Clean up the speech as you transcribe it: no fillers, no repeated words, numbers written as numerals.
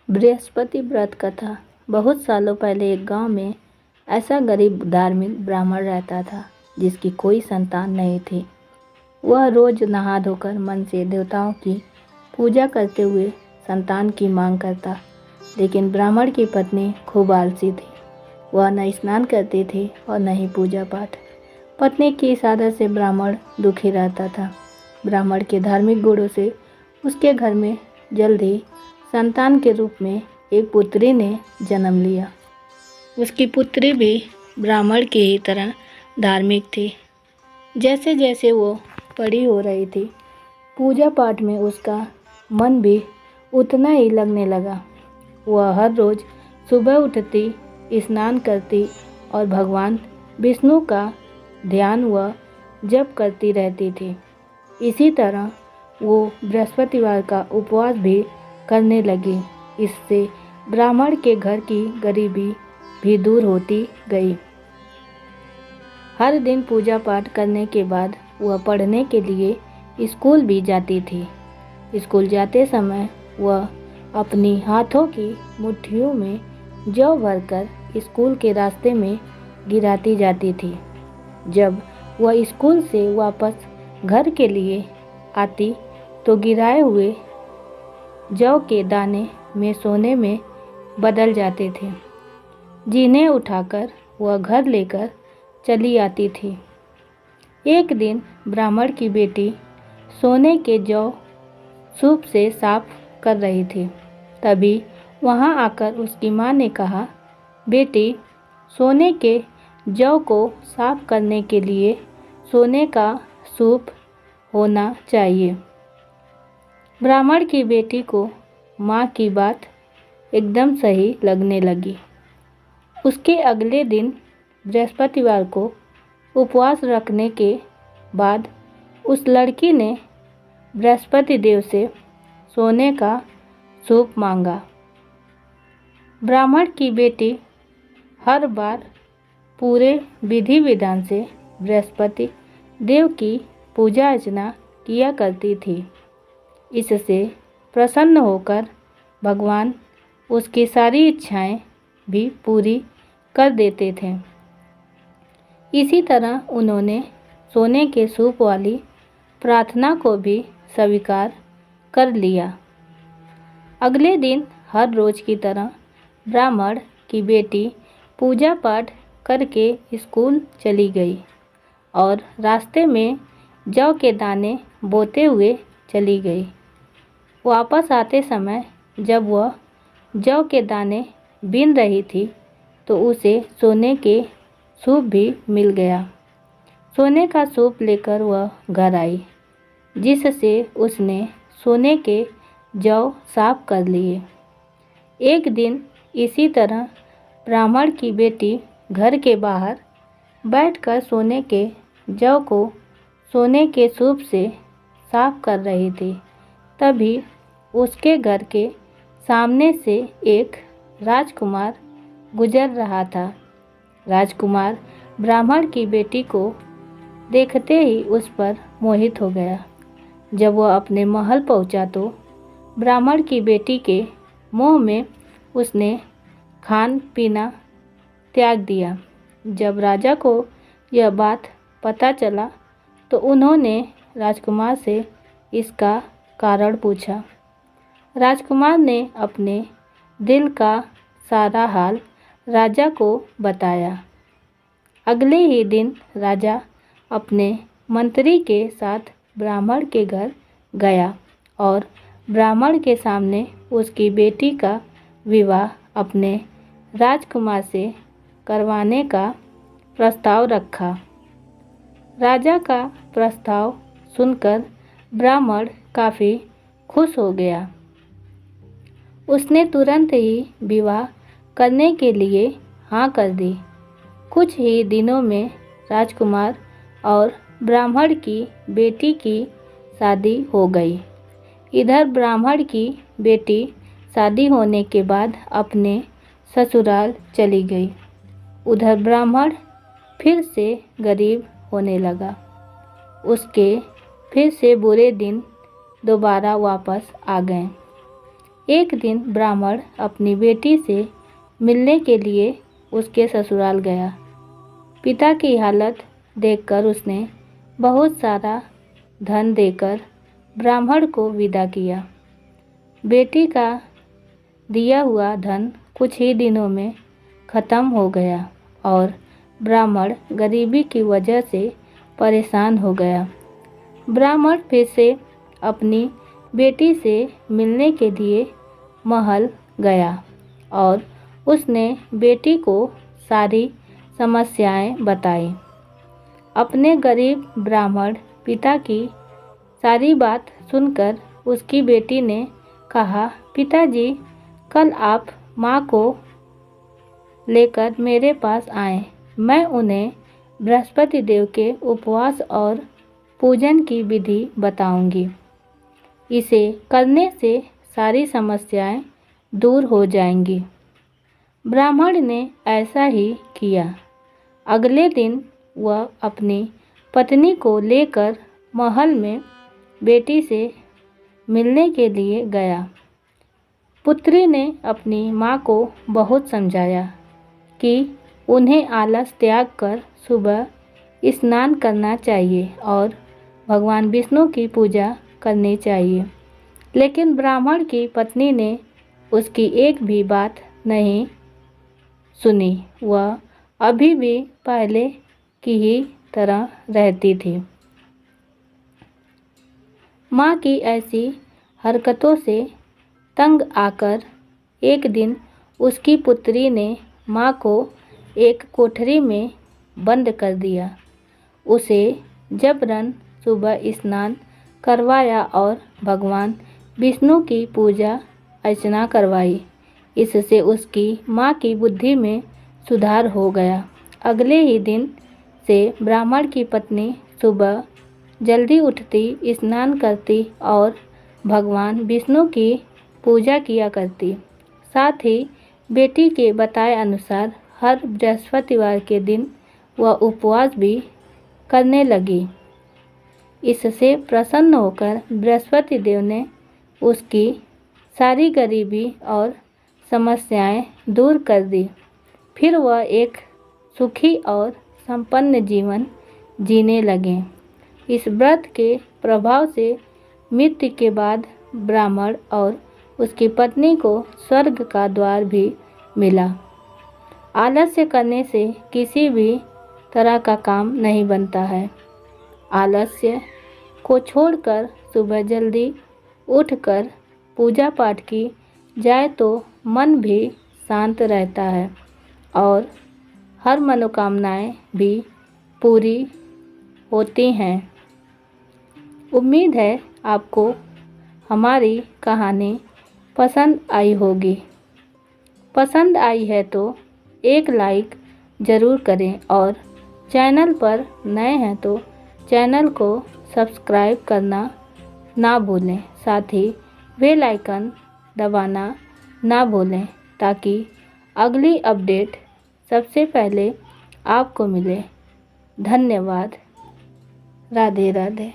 बृहस्पति व्रत कथा। बहुत सालों पहले एक गांव में ऐसा गरीब धार्मिक ब्राह्मण रहता था जिसकी कोई संतान नहीं थी। वह रोज नहा धोकर मन से देवताओं की पूजा करते हुए संतान की मांग करता, लेकिन ब्राह्मण की पत्नी खूब आलसी थी। वह न स्नान करती थी और न ही पूजा पाठ। पत्नी की इस आदत से ब्राह्मण दुखी रहता था। ब्राह्मण के धार्मिक गुणों से उसके घर में जल्द ही संतान के रूप में एक पुत्री ने जन्म लिया। उसकी पुत्री भी ब्राह्मण की ही तरह धार्मिक थी। जैसे जैसे वो बड़ी हो रही थी, पूजा पाठ में उसका मन भी उतना ही लगने लगा। वह हर रोज सुबह उठती, स्नान करती और भगवान विष्णु का ध्यान व जप करती रहती थी। इसी तरह वो बृहस्पतिवार का उपवास भी करने लगी। इससे ब्राह्मण के घर की गरीबी भी दूर होती गई। हर दिन पूजा पाठ करने के बाद वह पढ़ने के लिए स्कूल भी जाती थी। स्कूल जाते समय वह अपनी हाथों की मुट्ठियों में जौ भरकर स्कूल के रास्ते में गिराती जाती थी। जब वह स्कूल से वापस घर के लिए आती तो गिराए हुए जौ के दाने में सोने में बदल जाते थे, जिन्हें उठाकर वह घर लेकर चली आती थी। एक दिन ब्राह्मण की बेटी सोने के जौ सूप से साफ कर रही थी। तभी वहां आकर उसकी माँ ने कहा, बेटी, सोने के जौ को साफ करने के लिए सोने का सूप होना चाहिए। ब्राह्मण की बेटी को माँ की बात एकदम सही लगने लगी। उसके अगले दिन बृहस्पतिवार को उपवास रखने के बाद उस लड़की ने बृहस्पति देव से सोने का सूप मांगा। ब्राह्मण की बेटी हर बार पूरे विधि विधान से बृहस्पति देव की पूजा अर्चना किया करती थी। इससे प्रसन्न होकर भगवान उसकी सारी इच्छाएं भी पूरी कर देते थे। इसी तरह उन्होंने सोने के सूप वाली प्रार्थना को भी स्वीकार कर लिया। अगले दिन हर रोज की तरह ब्राह्मण की बेटी पूजा पाठ करके स्कूल चली गई और रास्ते में जौ के दाने बोते हुए चली गई। वापस आते समय जब वह जौ के दाने बीन रही थी तो उसे सोने के सूप भी मिल गया। सोने का सूप लेकर वह घर आई, जिससे उसने सोने के जौ साफ कर लिए। एक दिन इसी तरह ब्राह्मण की बेटी घर के बाहर बैठकर सोने के जौ को सोने के सूप से साफ कर रही थी। तभी उसके घर के सामने से एक राजकुमार गुजर रहा था। राजकुमार ब्राह्मण की बेटी को देखते ही उस पर मोहित हो गया। जब वह अपने महल पहुंचा तो ब्राह्मण की बेटी के मोह में उसने खान पीना त्याग दिया। जब राजा को यह बात पता चला तो उन्होंने राजकुमार से इसका कारण पूछा। राजकुमार ने अपने दिल का सारा हाल राजा को बताया। अगले ही दिन राजा अपने मंत्री के साथ ब्राह्मण के घर गया और ब्राह्मण के सामने उसकी बेटी का विवाह अपने राजकुमार से करवाने का प्रस्ताव रखा। राजा का प्रस्ताव सुनकर ब्राह्मण काफ़ी खुश हो गया। उसने तुरंत ही विवाह करने के लिए हाँ कर दी। कुछ ही दिनों में राजकुमार और ब्राह्मण की बेटी की शादी हो गई। इधर ब्राह्मण की बेटी शादी होने के बाद अपने ससुराल चली गई। उधर ब्राह्मण फिर से गरीब होने लगा। उसके फिर से बुरे दिन दोबारा वापस आ गए। एक दिन ब्राह्मण अपनी बेटी से मिलने के लिए उसके ससुराल गया। पिता की हालत देखकर उसने बहुत सारा धन देकर ब्राह्मण को विदा किया। बेटी का दिया हुआ धन कुछ ही दिनों में खत्म हो गया और ब्राह्मण गरीबी की वजह से परेशान हो गया। ब्राह्मण फिर से अपनी बेटी से मिलने के लिए महल गया और उसने बेटी को सारी समस्याएं बताई। अपने गरीब ब्राह्मण पिता की सारी बात सुनकर उसकी बेटी ने कहा, पिताजी, कल आप माँ को लेकर मेरे पास आएं। मैं उन्हें बृहस्पति देव के उपवास और पूजन की विधि बताऊंगी। इसे करने से सारी समस्याएं दूर हो जाएंगी। ब्राह्मण ने ऐसा ही किया। अगले दिन वह अपनी पत्नी को लेकर महल में बेटी से मिलने के लिए गया। पुत्री ने अपनी माँ को बहुत समझाया कि उन्हें आलस त्याग कर सुबह स्नान करना चाहिए और भगवान विष्णु की पूजा करनी चाहिए। लेकिन ब्राह्मण की पत्नी ने उसकी एक भी बात नहीं सुनी। वह अभी भी पहले की ही तरह रहती थी। माँ की ऐसी हरकतों से तंग आकर एक दिन उसकी पुत्री ने माँ को एक कोठरी में बंद कर दिया। उसे जबरन सुबह स्नान करवाया और भगवान विष्णु की पूजा अर्चना करवाई। इससे उसकी माँ की बुद्धि में सुधार हो गया। अगले ही दिन से ब्राह्मण की पत्नी सुबह जल्दी उठती, स्नान करती और भगवान विष्णु की पूजा किया करती। साथ ही बेटी के बताए अनुसार हर बृहस्पतिवार के दिन वह उपवास भी करने लगी। इससे प्रसन्न होकर बृहस्पति देव ने उसकी सारी गरीबी और समस्याएं दूर कर दी। फिर वह एक सुखी और संपन्न जीवन जीने लगे। इस व्रत के प्रभाव से मृत्यु के बाद ब्राह्मण और उसकी पत्नी को स्वर्ग का द्वार भी मिला। आलस्य करने से किसी भी तरह का काम नहीं बनता है। आलस्य को छोड़कर सुबह जल्दी उठकर पूजा पाठ की जाए तो मन भी शांत रहता है और हर मनोकामनाएं भी पूरी होती हैं। उम्मीद है आपको हमारी कहानी पसंद आई होगी। पसंद आई है तो एक लाइक ज़रूर करें और चैनल पर नए हैं तो चैनल को सब्सक्राइब करना ना भूलें। साथ ही बेल आइकन दबाना ना भूलें ताकि अगली अपडेट सबसे पहले आपको मिले। धन्यवाद। राधे राधे।